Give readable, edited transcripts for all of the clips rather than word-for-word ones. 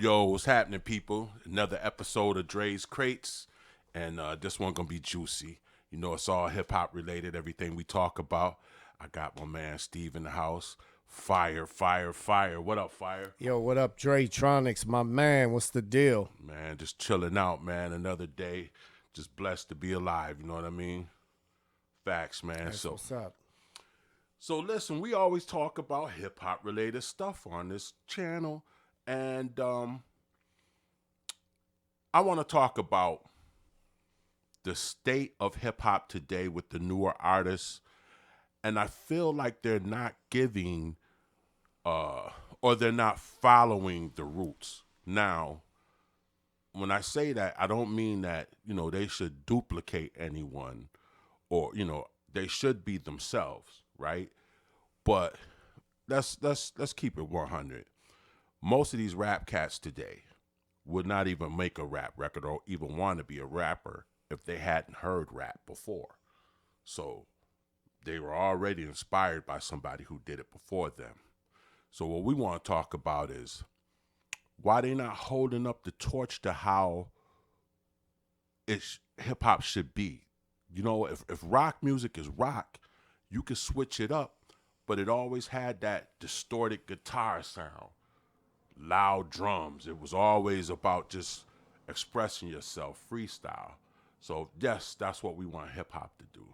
Yo, what's happening, people? Another episode of Dre's Crates, and this one gonna be juicy. You know, it's all hip hop related. Everything we talk about. I got my man Steve in the house. Fire, fire, fire. What up, Fire? Yo, what up, Dre Tronics, my man? What's the deal? Man, just chilling out, man. Another day. Just blessed to be alive. You know what I mean? Facts, man. That's what's up. So listen, we always talk about hip hop related stuff on this channel, and I want to talk about the state of hip hop today with the newer artists, and I feel like they're not giving or they're not following the roots. Now, when I say that, I don't mean that, they should duplicate anyone or, they should be themselves, right? But let's keep it 100. Most of these rap cats today would not even make a rap record or even want to be a rapper if they hadn't heard rap before. So they were already inspired by somebody who did it before them. So what we want to talk about is why they not holding up the torch to how hip hop should be. If rock music is rock, you can switch it up, but it always had that distorted guitar sound, loud drums. It was always about just expressing yourself, freestyle. So yes, that's what we want hip hop to do.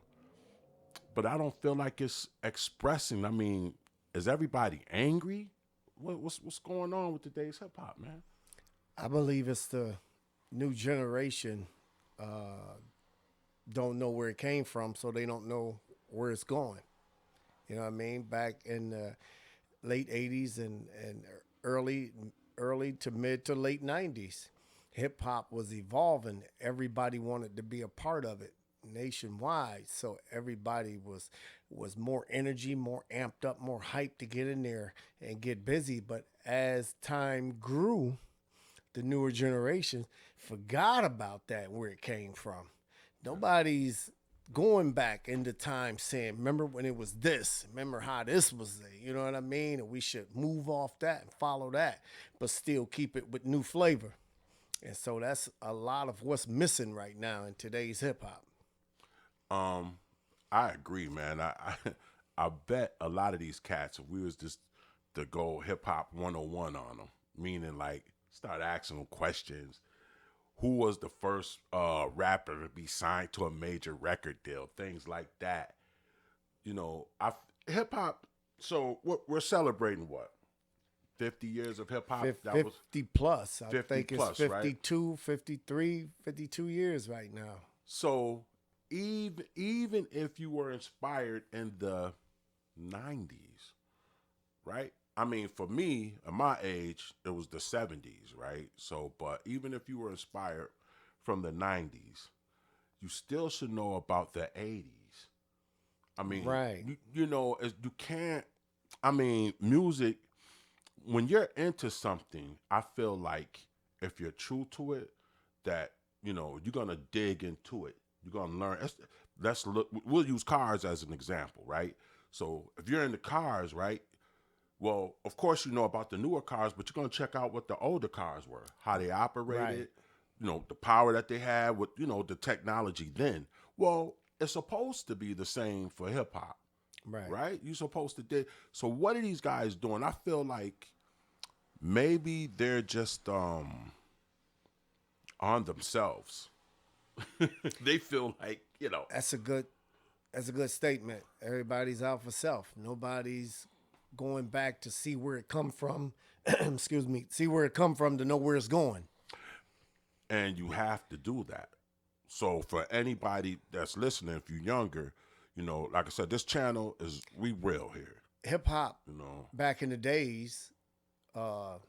But I don't feel like it's expressing. I mean, is everybody angry? What's going on with today's hip hop, man? I believe it's the new generation don't know where it came from, so they don't know where it's going. You know what I mean? Back in the late 80s and early to mid to late 90s, hip-hop was evolving. Everybody wanted to be a part of it nationwide, so everybody was more energy, more amped up, more hyped to get in there and get busy. But as time grew, the newer generation forgot about that, where it came from. Nobody's going back into time saying, remember when it was this, remember how this was, you know what I mean? And we should move off that and follow that, but still keep it with new flavor. And so that's a lot of what's missing right now in today's hip hop. I agree, man. I bet a lot of these cats, if we was just to go hip hop 101 on them, meaning like start asking them questions. Who was the first rapper to be signed to a major record deal? Things like that. Hip hop. So we're celebrating what? 50 years of hip hop. 50 plus. I 50 think plus, it's 52, right? 53, 52 years right now. So even if you were inspired in the 90s, right? I mean, for me, at my age, it was the 70s, right? So, but even if you were inspired from the 90s, you still should know about the 80s. I mean, right. You can't, music, when you're into something, I feel like if you're true to it, that, you're going to dig into it. You're going to learn. Let's look, we'll use cars as an example, right? So if you're into cars, right? Well, of course, you know about the newer cars, but you're going to check out what the older cars were, how they operated, right. The power that they had with, the technology then. Well, it's supposed to be the same for hip hop, right? You're supposed to do. So what are these guys doing? I feel like maybe they're just on themselves. They feel like, That's a good statement. Everybody's out for self. Nobody's going back to see where it come from. Excuse me. See where it come from to know where it's going. And you have to do that. So for anybody that's listening, if you're younger, like I said, this channel is, we real here. Hip hop, back in the days, the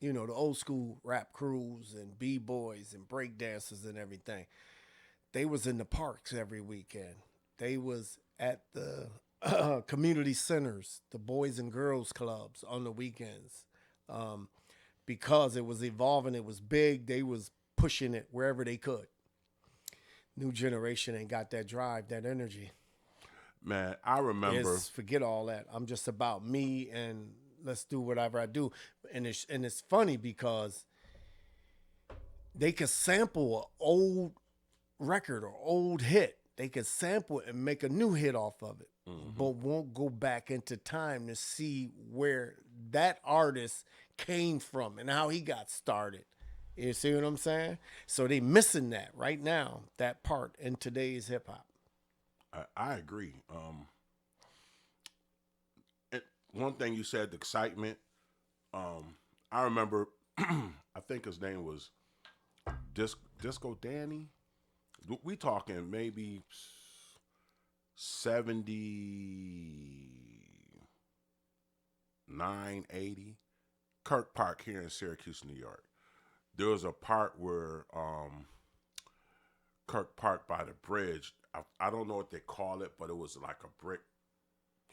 old school rap crews and b-boys and break dancers and everything, they was in the parks every weekend. They was at the community centers, the boys and girls clubs on the weekends. Because it was evolving, it was big, they was pushing it wherever they could. New generation ain't got that drive, that energy. Man, I remember. Forget all that. I'm just about me and let's do whatever I do. And it's funny because they could sample an old record or old hit. They could sample it and make a new hit off of it, but won't go back into time to see where that artist came from and how he got started. You see what I'm saying? So they missing that right now, that part in today's hip hop. I agree. One thing you said, the excitement. I remember, I think his name was Disco Danny. We talking maybe 79, 80. Kirk Park here in Syracuse, New York. There was a part where Kirk Park by the bridge. I don't know what they call it, but it was like a brick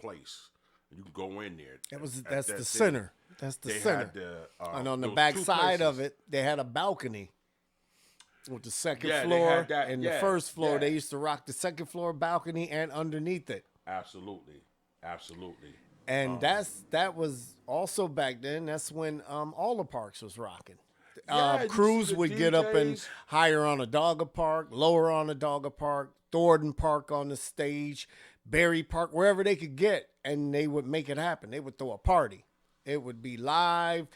place. You can go in there. That's the center. That's the center. And on the back side of it, they had a balcony with the second floor and the first floor. Yeah. They used to rock the second floor balcony and underneath it. Absolutely. And that was also back then. That's when all the parks was rocking. Crews would DJs. Get up and higher on a Dogger Park, lower on a Dogger Park, Thornton Park on the stage, Berry Park, wherever they could get, and they would make it happen. They would throw a party. It would be live,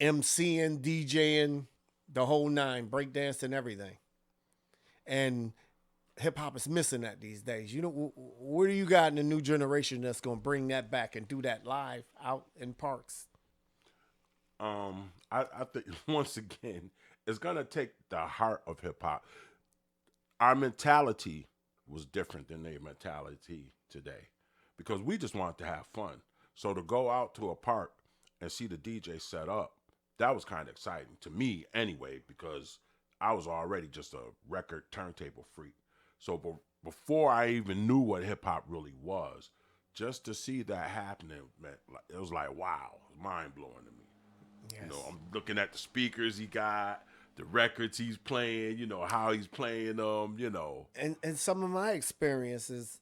MCing, DJing, the whole nine, breakdancing, everything. And hip hop is missing that these days. You know, what do you got in the new generation that's going to bring that back and do that live out in parks? I think once again, it's gonna take the heart of hip hop. Our mentality was different than their mentality today, because we just wanted to have fun. So to go out to a park and see the DJ set up, that was kind of exciting to me anyway, because I was already just a record turntable freak. So before I even knew what hip hop really was, just to see that happening, man, it was like, wow, mind blowing to me. Yes. You know, I'm looking at the speakers he got, the records he's playing, you know, how he's playing them, you know. And some of my experiences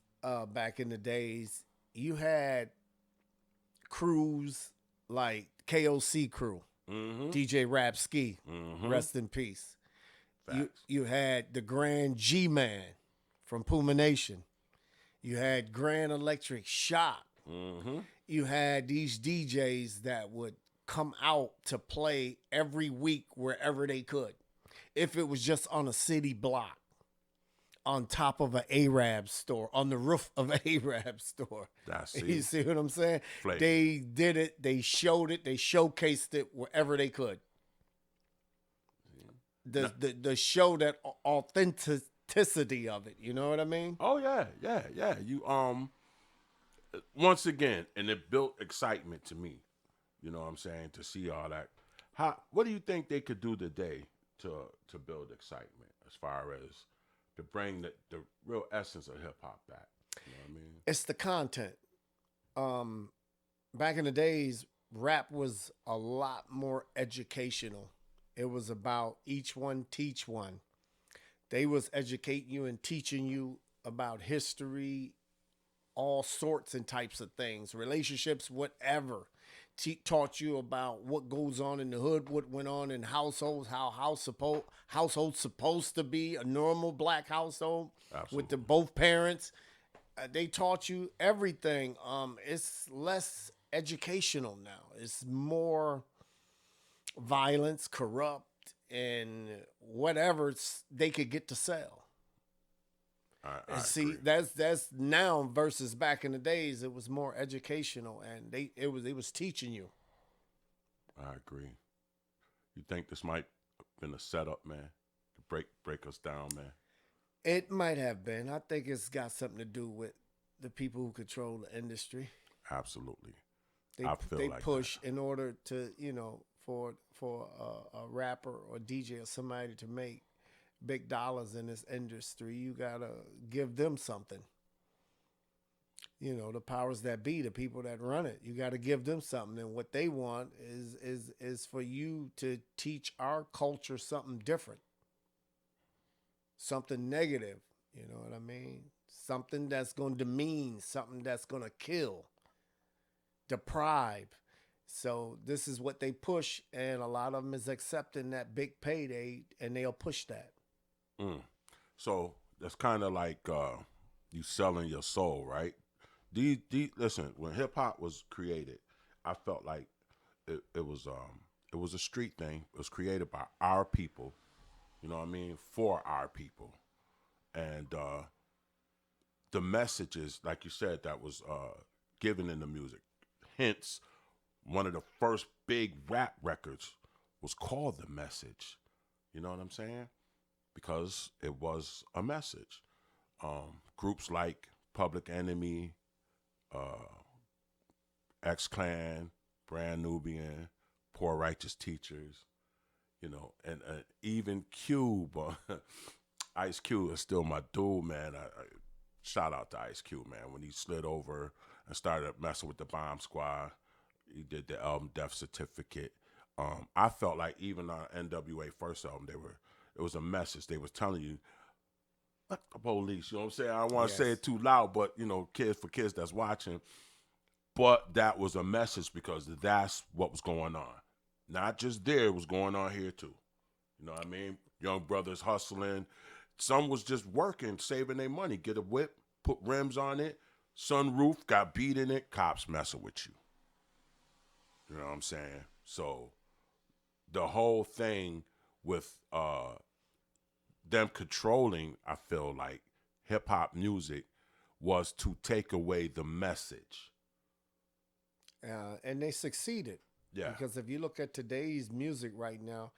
back in the days, you had crews like KOC crew, DJ Rap Ski, rest in peace. You had the Grand G-Man from Puma Nation. You had Grand Electric Shock. You had these DJs that would come out to play every week wherever they could. If it was just on a city block, on top of an Arab store, on the roof of an Arab store. You see what I'm saying? Flavor. They did it. They showed it. They showcased it wherever they could. The show that authenticity of it. You know what I mean? Oh yeah. You once again, and it built excitement to me. You know what I'm saying? To see all that. What do you think they could do today to build excitement, as far as to bring the real essence of hip hop back? You know what I mean? It's the content. Back in the days, rap was a lot more educational. It was about each one teach one. They was educating you and teaching you about history, all sorts and types of things, relationships, whatever. Taught you about what goes on in the hood, what went on in households, how households supposed to be, a normal black household. Absolutely. With the both parents. They taught you everything. It's less educational now. It's more violence, corrupt, and whatever they could get to sell. I see, agree. that's now versus back in the days. It was more educational, and it was teaching you. I agree. You think this might have been a setup, man, to break us down, man? It might have been. I think it's got something to do with the people who control the industry. Absolutely. They push that. In order to, for a rapper or DJ or somebody to make big dollars in this industry, you gotta give them something. The powers that be, the people that run it, you gotta give them something. And what they want is for you to teach our culture something different, something negative. You know what I mean? Something that's gonna demean, something that's gonna kill, deprive, So this is what they push, and a lot of them is accepting that big payday, and they'll push that. Mm. So that's kind of like you selling your soul, right? Listen, when hip hop was created, I felt like it was a street thing. It was created by our people, you know what I mean, for our people, and the messages, like you said, that was given in the music. Hence, one of the first big rap records was called The Message. You know what I'm saying? Because it was a message. Groups like Public Enemy, uh, X Clan, Brand Nubian, Poor Righteous Teachers, you know, and even Cube. Ice Cube is still my dude, man. I shout out to Ice Cube, man. When he slid over and started messing with the Bomb Squad, he did the album Death Certificate. I felt like even on NWA first album, it was a message. They was telling you, "Fuck the police." You know what I'm saying? I don't want to say Yes. it too loud, but you know, kids that's watching. But that was a message because that's what was going on. Not just there, it was going on here too. You know what I mean? Young brothers hustling. Some was just working, saving their money. Get a whip, put rims on it, sunroof, got beat in it, cops messing with you. You know what I'm saying? So the whole thing with them controlling, I feel like, hip hop music was to take away the message. And they succeeded, Yeah. because if you look at today's music right now,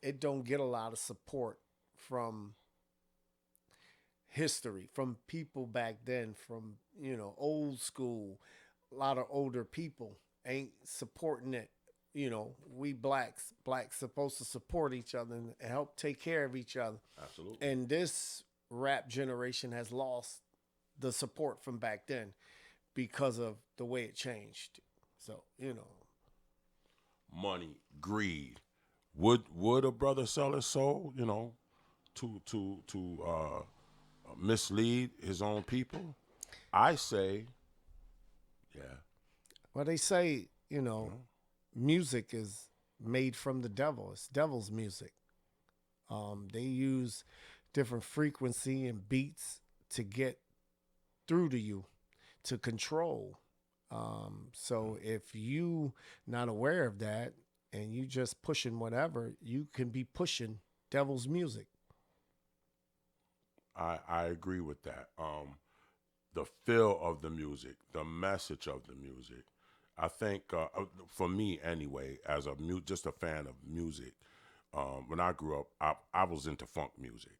it don't get a lot of support from history, from people back then, from old school. A lot of older people ain't supporting it. We blacks supposed to support each other and help take care of each other. Absolutely. And this rap generation has lost the support from back then because of the way it changed. So, Money, greed. Would a brother sell his soul, you know, to mislead his own people? I say, yeah. well, they say, You know? music is made from the devil. It's devil's music. They use different frequency and beats to get through to you, to control. So if you not aware of that and you just pushing whatever, you can be pushing devil's music. I agree with that. The feel of the music, the message of the music. I think for me anyway, as just a fan of music, when I grew up, I was into funk music.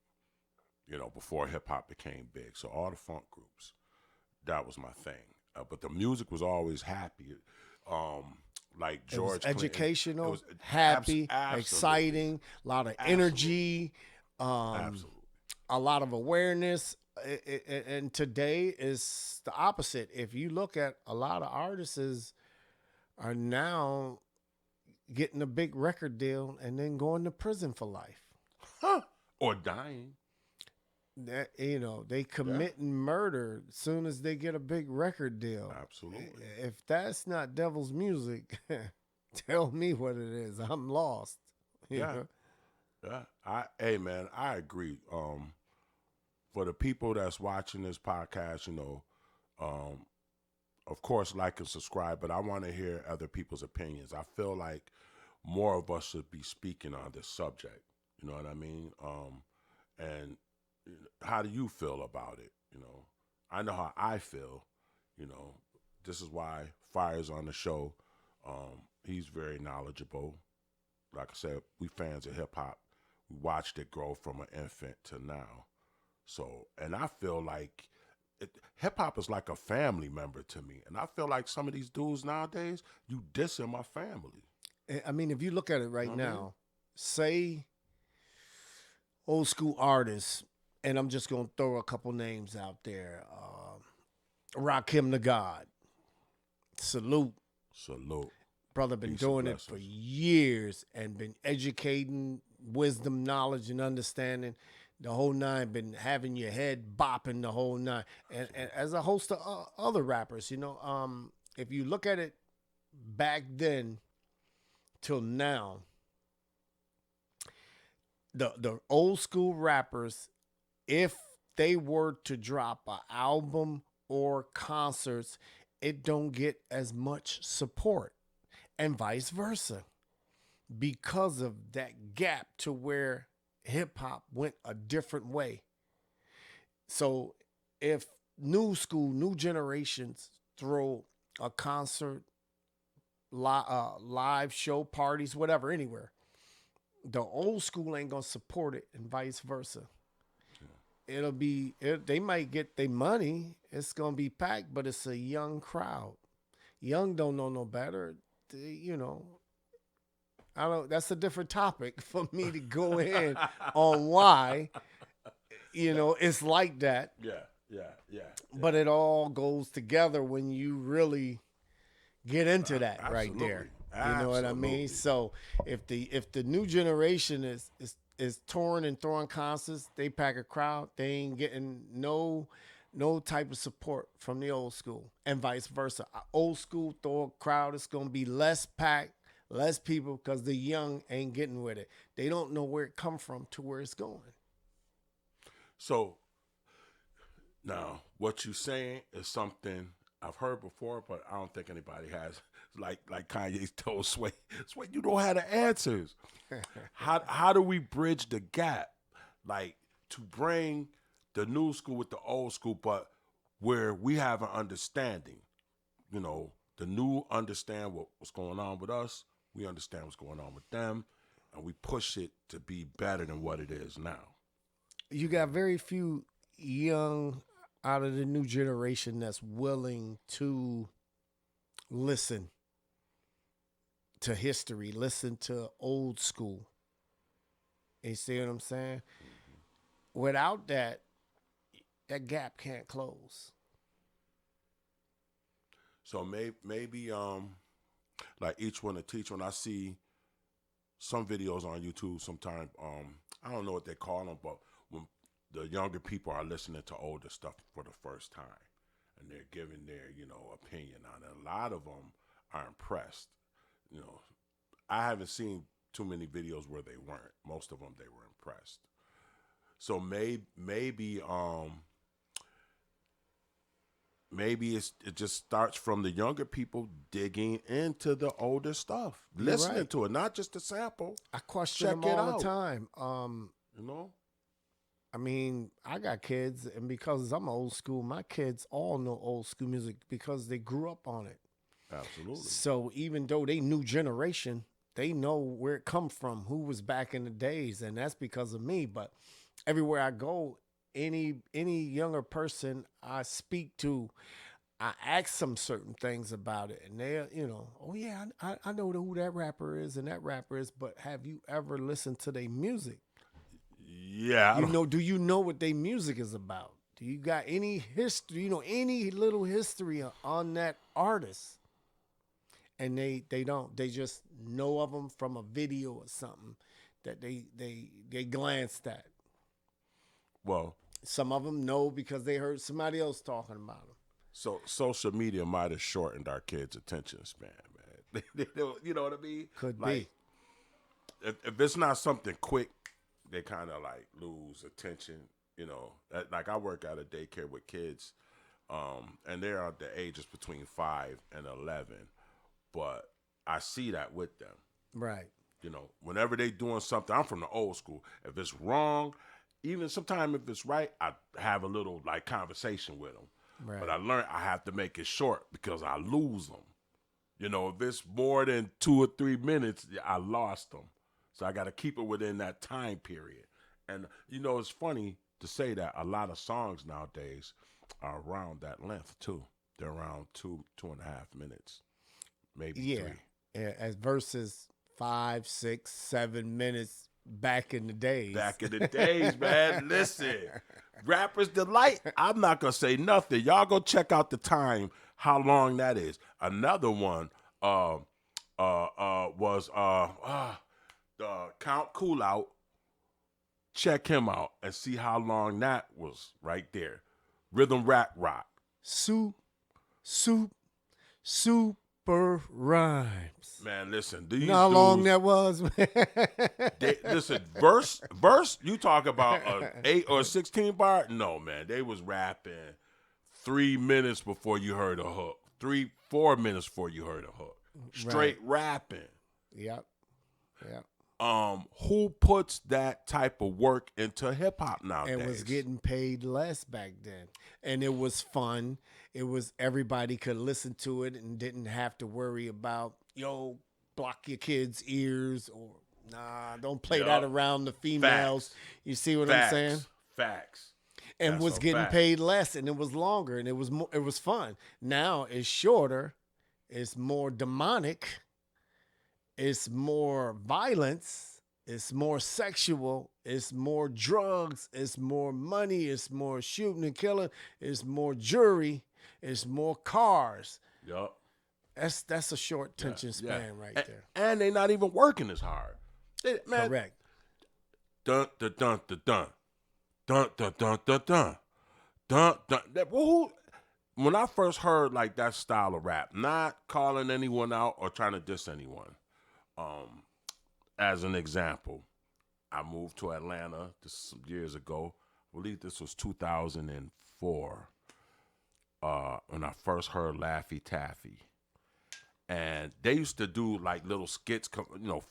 You know, before hip hop became big, so all the funk groups, that was my thing. But the music was always happy, um, like It was George Clinton. It educational, was happy, absolutely, exciting, a lot of absolutely, energy, um, absolutely. a lot of awareness. And today is the opposite. If you look at a lot of artists are now getting a big record deal and then going to prison for life. Huh. Or dying. That they Yeah, committing murder as soon as they get a big record deal. absolutely. If that's not devil's music, tell me what it is. I'm lost. You Yeah, know. yeah. Hey man, I agree. For the people that's watching this podcast, you know, um, of course, like and subscribe, but I want to hear other people's opinions. I feel like more of us should be speaking on this subject. You know what I mean? And how do you feel about it? You know, I know how I feel. You know, this is why Phyre's on the show. He's very knowledgeable. Like I said, we fans of hip hop. We watched it grow from an infant to now. So, and I feel like hip hop is like a family member to me. And I feel like some of these dudes nowadays, you dissing my family. I mean, if you look at it You right know what I mean? now, say old school artists, and I'm just gonna throw a couple names out there. Rakim the God, salute, Salute. brother. Been Peace and doing it for blessings. years and been educating, wisdom, knowledge, and understanding. The whole nine, been having your head bopping the whole nine, and as a host of other rappers, if you look at it back then till now, the old school rappers, if they were to drop an album or concerts, it don't get as much support, and vice versa, because of that gap to where hip hop went a different way. So if new school, new generations throw a concert, live show, parties, whatever, anywhere, the old school ain't gonna support it, and vice versa. They might get their money. It's gonna be packed, but it's a young crowd. Young don't know no better. I don't. That's a different topic for me to go in on why. It's like that. Yeah. But it all goes together when you really get into that right there. You know what I mean? So if the new generation is touring and throwing concerts, they pack a crowd. They ain't getting no type of support from the old school, and vice versa. Old school throw a crowd, it's gonna be less packed, less people, because the young ain't getting with it. They don't know where it come from to where it's going. So now, what you saying is something I've heard before, but I don't think anybody has. Like Kanye told Sway, you don't have the answers. How do we bridge the gap, like to bring the new school with the old school, but where we have an understanding? The new understand what's going on with us. We understand what's going on with them, and we push it to be better than what it is now. You got very few young out of the new generation that's willing to listen to history, listen to old school. You see what I'm saying? Without that gap can't close. So maybe like each one to teach. When I see some videos on YouTube, sometimes I don't know what they call them, but when the younger people are listening to older stuff for the first time, and they're giving their opinion on it, a lot of them are impressed. I haven't seen too many videos where they weren't. Most of them they were impressed. So maybe it just starts from the younger people digging into the older stuff, listening to it, not just the sample. I question them all the time. I mean, I got kids, and because I'm old school, my kids all know old school music because they grew up on it. Absolutely. So even though they new generation, they know where it come from, who was back in the days, and that's because of me. But everywhere I go, any younger person I speak to, I ask them certain things about it, and they, oh yeah, I know who that rapper is and that rapper is, but have you ever listened to their music? Yeah. Do you know what their music is about? Do you got any history, any little history on that artist? And they don't. They just know of them from a video or something that they glanced at. Well, some of them know because they heard somebody else talking about them. So social media might have shortened our kids' attention span, man. You know what I mean? Could be. If it's not something quick, they kind of like lose attention. Like I work at a daycare with kids, and they're at the ages between 5 and 11. But I see that with them. Right. Whenever they doing something, I'm from the old school. If it's wrong, even sometimes if it's right, I have a little like conversation with them. Right. But I learned I have to make it short because I lose them. If it's more than 2 or 3 minutes, I lost them. So I got to keep it within that time period. And, it's funny to say that a lot of songs nowadays are around that length, too. They're around 2.5 minutes. Maybe 3. Yeah, as versus 5, 6, 7 minutes back in the days. Back in the days, man. Listen, Rapper's Delight. I'm not gonna say nothing. Y'all go check out the time, how long that is. Another one was Count Cool Out. Check him out and see how long that was right there. Rhythm Rap Rock. Soup. Super Rhymes. Man, listen, You these know how long dudes, that was, man? listen, verse, you talk about a 8 or 16 bar? No, man, they was rapping 3 minutes before you heard a hook. 4 minutes before you heard a hook. Straight rapping. Yep. Yep. Who puts that type of work into hip hop nowadays? And was getting paid less back then. And it was fun. It was everybody could listen to it and didn't have to worry about, yo, block your kids' ears or nah, don't play that around the females. Facts. You see what Facts. I'm saying? Facts. And That's was getting paid less and it was longer and it was fun. Now it's shorter, it's more demonic, it's more violence, it's more sexual, it's more drugs, it's more money, it's more shooting and killing, it's more jury, it's more cars. Yup. That's a short attention span right there. And they're not even working as hard. Man, correct. Dun dun dun dun dun. Dun dun dun dun dun. Dun dun. When I first heard like that style of rap, not calling anyone out or trying to diss anyone. As an example, I moved to Atlanta some years ago. I believe this was 2004. When I first heard Laffy Taffy. And they used to do like little skits,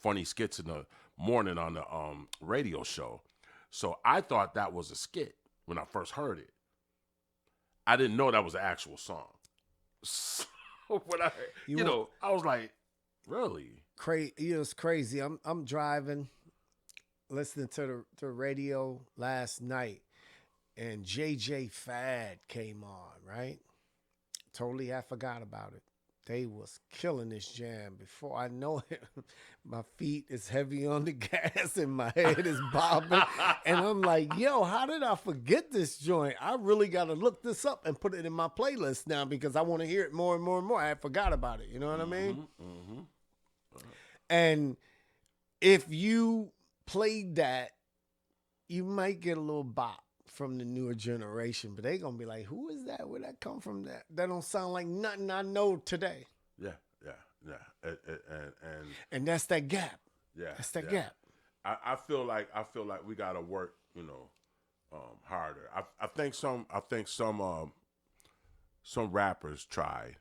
funny skits in the morning on the radio show. So I thought that was a skit when I first heard it. I didn't know that was an actual song. So when I was like, really? It's crazy. I'm driving, listening to the radio last night, and Dre Phyre came on, right? Totally, I forgot about it. They was killing this jam. Before I know it, my feet is heavy on the gas and my head is bobbing. And I'm like, yo, how did I forget this joint? I really got to look this up and put it in my playlist now because I want to hear it more and more and more. I forgot about it. You know what I mean? Mm-hmm. And if you played that, you might get a little bop from the newer generation, but they gonna be like, who is that? Where that come from? That don't sound like nothing I know today. Yeah. And that's that gap. Yeah. That's that gap. I feel like we gotta work, harder. I think some rappers tried,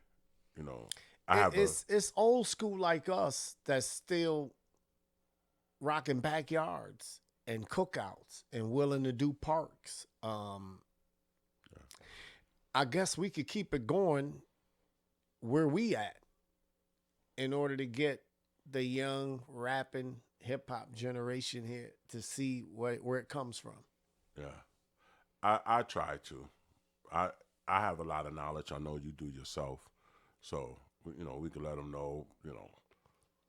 It's old school like us that's still rocking backyards and cookouts and willing to do parks. I guess we could keep it going where we at in order to get the young rapping hip hop generation here to see where it comes from. Yeah, I try to. I have a lot of knowledge. I know you do yourself, so we can let them know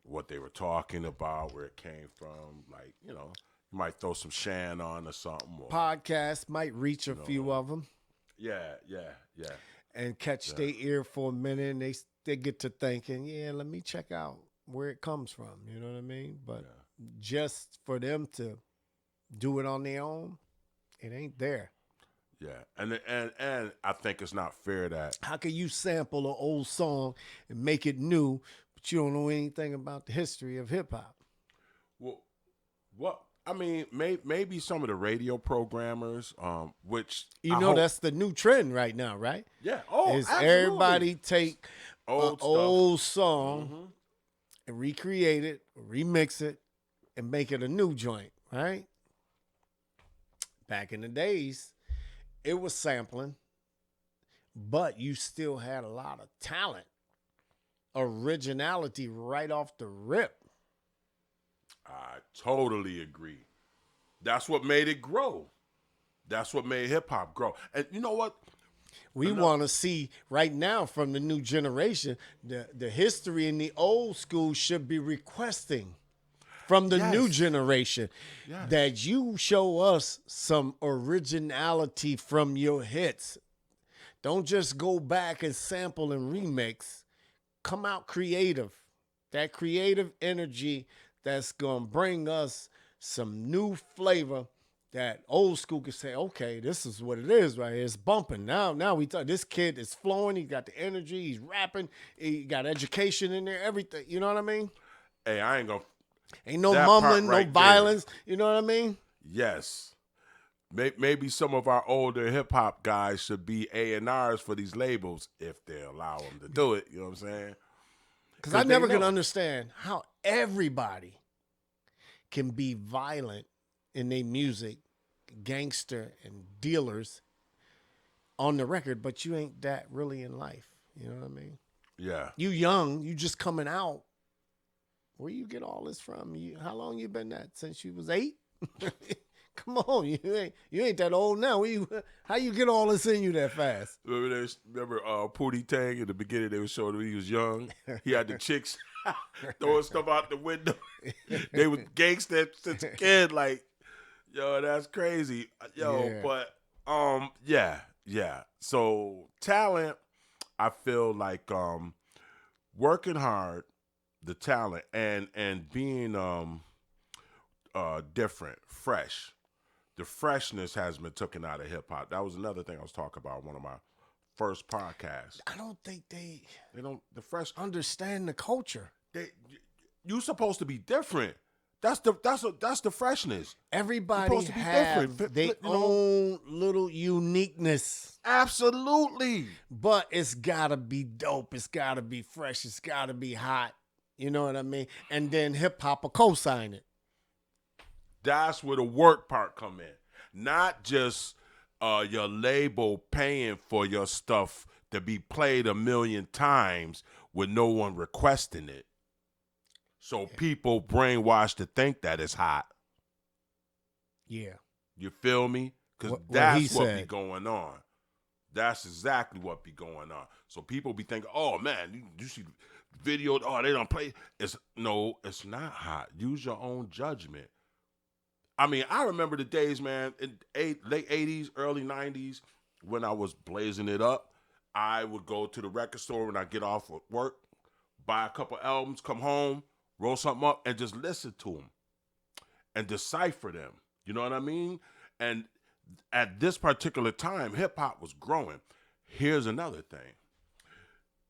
what they were talking about, where it came from. Like you might throw some Shan on or something. Or, Podcast might reach a few of them. Yeah. And catch their ear for a minute, and they get to thinking, yeah, let me check out where it comes from. You know what I mean? But just for them to do it on their own, it ain't there. Yeah, and I think it's not fair that how can you sample an old song and make it new, but you don't know anything about the history of hip hop? Well, what I mean, maybe some of the radio programmers, which that's the new trend right now, right? Yeah. Is absolutely. Everybody take an old song Mm-hmm. and recreate it, remix it, and make it a new joint, right? Back in the days, it was sampling, but you still had a lot of talent, originality right off the rip. I totally agree. That's what made it grow. That's what made hip hop grow. And you know what? We want to see right now from the new generation, the history in the old school should be requesting from the new generation that you show us some originality from your hits. Don't just go back and sample and remix. Come out creative. That creative energy that's going to bring us some new flavor that old school could say, okay, this is what it is right here. It's bumping. Now we talk, this kid is flowing. He got the energy. He's rapping. He got education in there, everything. You know what I mean? Hey, I ain't gonna. Ain't no That part mumbling, no right there. violence. You know what I mean? Yes. Maybe some of our older hip hop guys should be A&Rs for these labels if they allow them to do it. You know what I'm saying? Because I never could understand how everybody can be violent in their music, gangster and dealers on the record, but you ain't that really in life. You know what I mean? Yeah. You young, you just coming out. Where you get all this from? How long you been that? Since you was 8? Come on, you ain't that old now. How you get all this in you that fast? Remember Pootie Tang in the beginning? They were showing him he was young. He had the chicks throwing stuff out the window. They was gangster since a kid. Like, yo, that's crazy. Yo, Yeah. but yeah. So talent, I feel like working hard, the talent, and being different, fresh. The freshness has been taken out of hip hop. That was another thing I was talking about in one of my first podcasts. I don't think they don't the fresh understand the culture. You supposed to be different. That's the freshness. Everybody supposed to be have different. their own little uniqueness. Absolutely. But it's gotta be dope. It's gotta be fresh. It's gotta be hot. You know what I mean? And then hip hop will co-sign it. That's where the work part come in. Not just your label paying for your stuff to be played 1,000,000 times with no one requesting it. So people brainwashed to think that it's hot. Yeah. You feel me? Because that's what be going on. That's exactly what be going on. So people be thinking, oh, man, you see the video, oh, they don't play. It's not hot. Use your own judgment. I mean, I remember the days, man, in late 80s, early 90s, when I was blazing it up. I would go to the record store when I get off of work, buy a couple albums, come home, roll something up, and just listen to them and decipher them. You know what I mean? And at this particular time, hip-hop was growing. Here's another thing.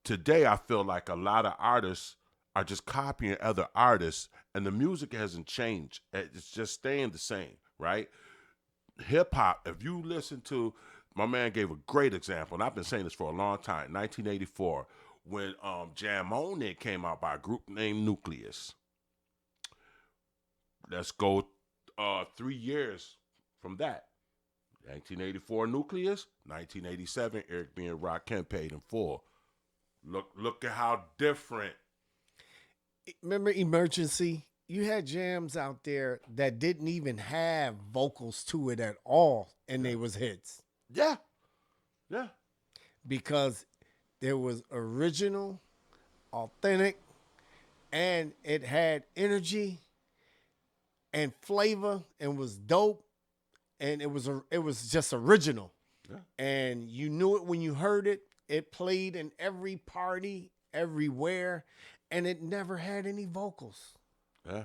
Today, I feel like a lot of artists are just copying other artists, and the music hasn't changed. It's just staying the same, right? Hip-hop, if you listen to, my man gave a great example, and I've been saying this for a long time, 1984, when Jam On It came out by a group named Nucleus. Let's go 3 years from that. 1984 Nucleus, 1987 Eric B. and Rakim paid in full. Look at how different. Remember Emergency? You had jams out there that didn't even have vocals to it at all, and they was hits. Yeah. Because there was original, authentic, and it had energy and flavor and was dope, and it was just original. Yeah. And you knew it when you heard it. It played in every party, everywhere, and it never had any vocals. Yeah.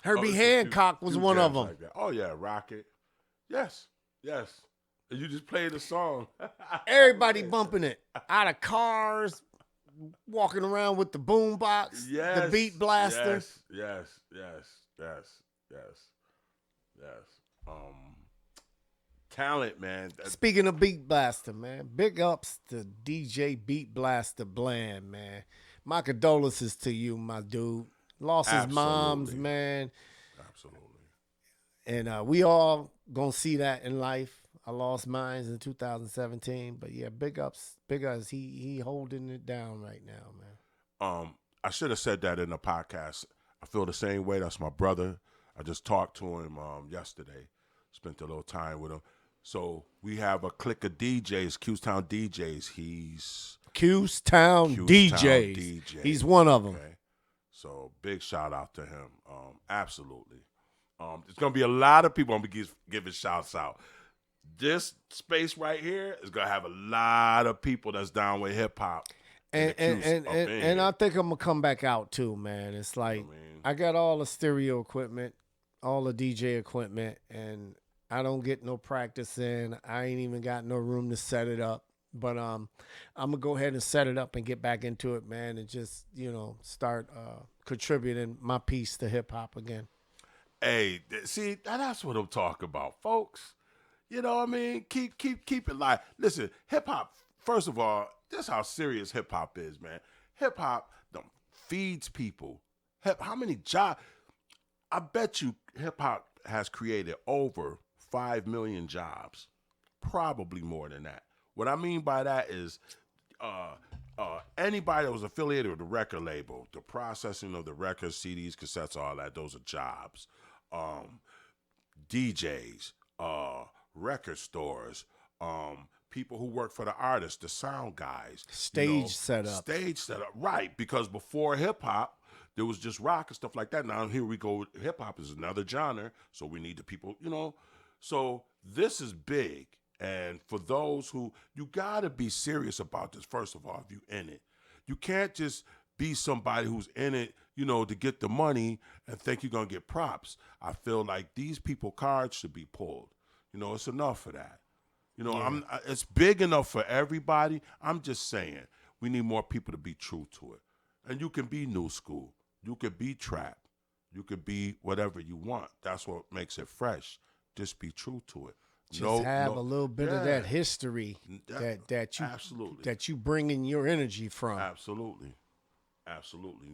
Herbie Hancock was one of them. Like that. Oh yeah, Rocket. Yes. And you just played the song. Everybody bumping it out of cars, walking around with the boom box, the beat blaster. Yes. Talent, man. Speaking of beat blaster, man, big ups to DJ Beat Blaster Bland, man. My condolences to you, my dude. Lost his moms, man. Absolutely. And we all gonna see that in life. I lost mine in 2017, but yeah, big ups. He holding it down right now, man. I should have said that in the podcast. I feel the same way. That's my brother. I just talked to him yesterday. Spent a little time with him. So we have a clique of DJs, Qstown DJs. He's Qstown DJs. He's one of them. Okay. So big shout out to him. Absolutely. There's gonna be a lot of people I'm gonna be giving shouts out. This space right here is gonna have a lot of people that's down with hip hop. And I think I'm gonna come back out too, man. It's like I got all the stereo equipment, all the DJ equipment, and I don't get no practice in. I ain't even got no room to set it up. But I'm gonna go ahead and set it up and get back into it, man, and just start contributing my piece to hip hop again. Hey, see, that's what I'm talking about, folks. You know what I mean? Keep it live. Listen, hip hop. First of all, this is how serious hip hop is, man. Hip hop feeds people. How many jobs? I bet you hip hop has created over 5 million jobs, probably more than that. What I mean by that is anybody that was affiliated with the record label, the processing of the records, CDs, cassettes, all that, those are jobs. DJs, record stores, people who work for the artists, the sound guys. Stage setup. Right, because before hip-hop, there was just rock and stuff like that. Now here we go. Hip-hop is another genre, so we need the people, So this is big. And for those who, you got to be serious about this, first of all, if you in it. You can't just be somebody who's in it, to get the money and think you're going to get props. I feel like these people cards should be pulled. It's enough for that. Yeah. It's big enough for everybody. I'm just saying, we need more people to be true to it. And you can be new school. You could be trap. You could be whatever you want. That's what makes it fresh. Just be true to it. Just have a little bit of that history that you bring in your energy from. Absolutely.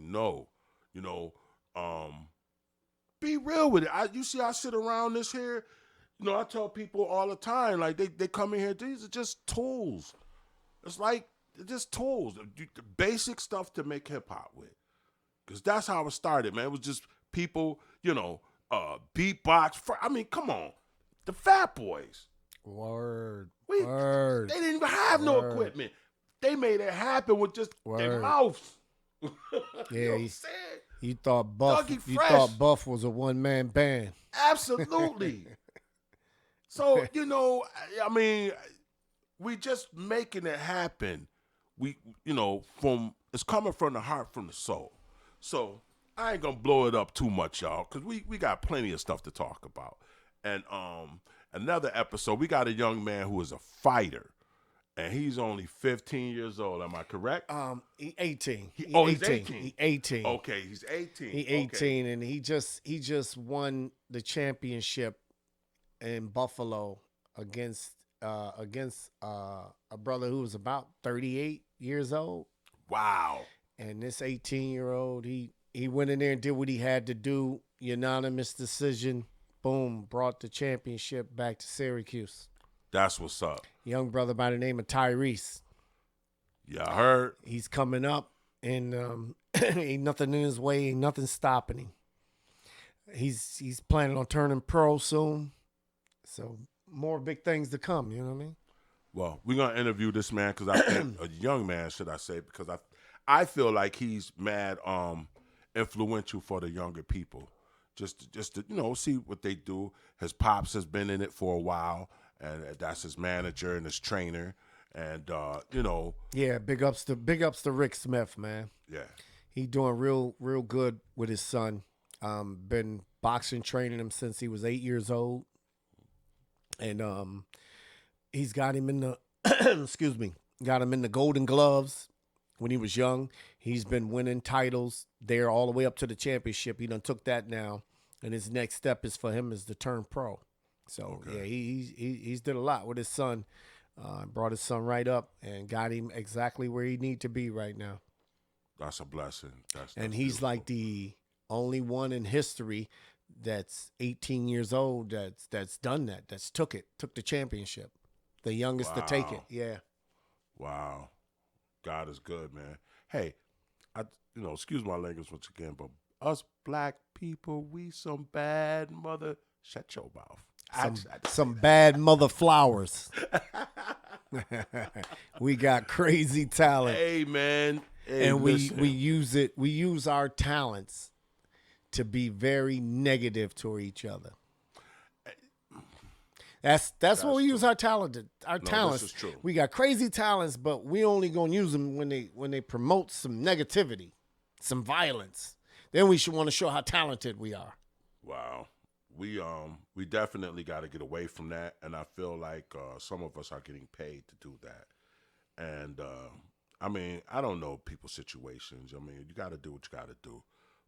No, be real with it. I sit around this here. I tell people all the time, like they come in here. These are just tools. It's like just tools, the basic stuff to make hip hop with. Because that's how it started, man. It was just people, beatbox. Come on. The Fat Boys. Word. They didn't even have no equipment. They made it happen with just their mouths. Yeah, I'm saying? You thought Buff was a one-man band. Absolutely. So, we just making it happen. We, it's coming from the heart, from the soul. So I ain't gonna blow it up too much, y'all, because we got plenty of stuff to talk about. And another episode, we got a young man who is a fighter, and he's only 15 years old. Am I correct? He's 18. He's 18. He's 18. Okay, he's 18. He's 18, and he just won the championship in Buffalo against a brother who was about 38 years old. Wow. And this 18-year-old, he went in there and did what he had to do. Unanimous decision. Boom, brought the championship back to Syracuse. That's what's up. Young brother by the name of Tyrese. Yeah, I heard. He's coming up, and ain't nothing in his way, ain't nothing stopping him. He's planning on turning pro soon. So more big things to come, you know what I mean? Well, we're going to interview this man, because I think a young man, should I say, because I feel like he's mad influential for the younger people. Just to see what they do. His pops has been in it for a while, and that's his manager and his trainer, and Yeah, big ups to Rick Smith, man. Yeah, he doing real good with his son. Been boxing training him since he was 8 years old, and he's got him in the got him in the Golden Gloves when he was young. He's been winning titles there all the way up to the championship. He done took that now, and his next step is for him is to turn pro. So yeah, he's did a lot with his son. Brought his son right up and got him exactly where he need to be right now. That's a blessing. And he's beautiful. Like the only one in history that's 18 years old that's done that. That's took the championship. The youngest to take it. Yeah. Wow. God is good, man. Hey, excuse my language once again, but us black people, we some bad mother. Shut your mouth. Some bad mother flowers. We got crazy talent. Hey, man. Hey, and we use our talents to be very negative toward each other. That's what we use our talents. This is true. We got crazy talents, but we only gonna use them when they promote some negativity, some violence. Then we should want to show how talented we are. Wow. we definitely got to get away from that, and I feel like some of us are getting paid to do that. And I mean, I don't know people's situations. I mean, you got to do what you got to do,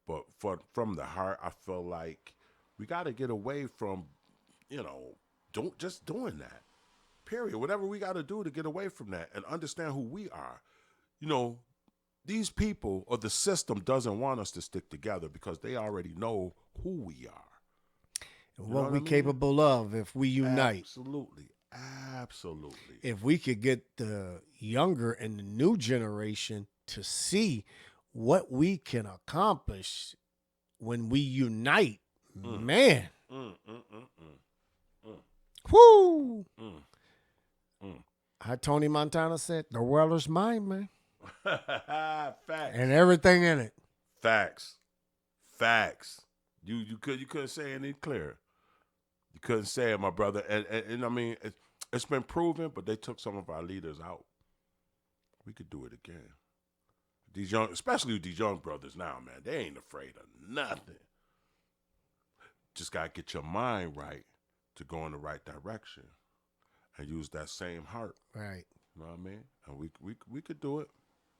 but from the heart, I feel like we got to get away from, don't just doing that. Period. Whatever we got to do to get away from that and understand who we are. You know, these people or the system doesn't want us to stick together because they already know who we are. What we capable of if we unite. Absolutely. Absolutely. If we could get the younger and the new generation to see what we can accomplish when we unite, man. Whoo! How Tony Montana said, the world is mine, man. Facts. And everything in it. Facts. You couldn't say it any clearer. You couldn't say it, my brother. And I mean, it's been proven, but they took some of our leaders out. We could do it again. These young, especially these young brothers now, man, they ain't afraid of nothing. Just gotta get your mind right to go in the right direction and use that same heart. Right. You know what I mean? And we could do it.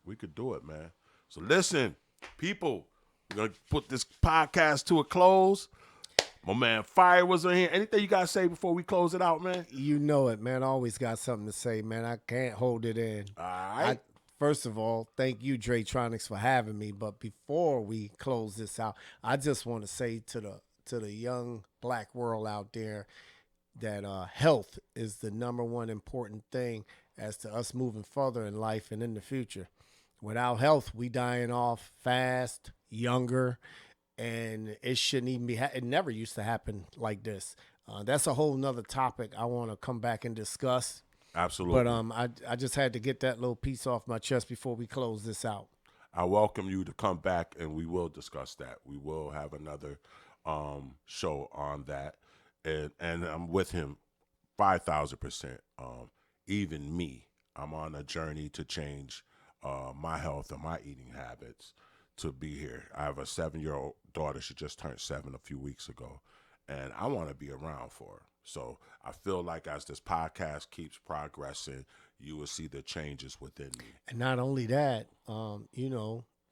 We could do it, man. So listen, people, we're gonna put this podcast to a close. My man Phyre was on here. Anything you gotta say before we close it out, man? You know it, man. I always got something to say, man. I can't hold it in. All right. First of all, thank you, Dre Tronics, for having me. But before we close this out, I just want to say to the young black world out there that health is the number one important thing as to us moving further in life and in the future. Without health, we dying off fast, younger, and it shouldn't even be. It never used to happen like this. That's a whole nother topic I want to come back and discuss. Absolutely. But I just had to get that little piece off my chest before we close this out. I welcome you to come back, and we will discuss that. We will have another show on that, and I'm with him 5,000%. Even me, I'm on a journey to change my health and my eating habits to be here. I have a 7-year-old daughter. She just turned 7 a few weeks ago, and I want to be around for her. So I feel like as this podcast keeps progressing, you will see the changes within me. And not only that,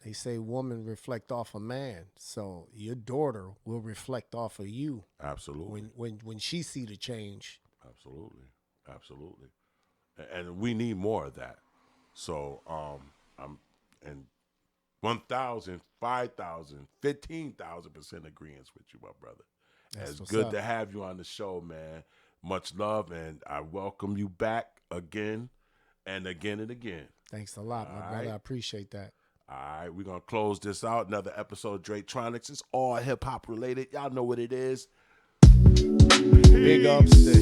they say woman reflect off a man. So your daughter will reflect off of you. Absolutely. When she see the change. Absolutely. And we need more of that. So I'm in 1,000, 5,000, 15,000% agreement with you, my brother. It's good to have you on the show, man. Much love, and I welcome you back again and again and again. Thanks a lot, my brother. I appreciate that. All right, we're going to close this out. Another episode of Dre Tronics. It's all hip-hop related. Y'all know what it is. Big ups to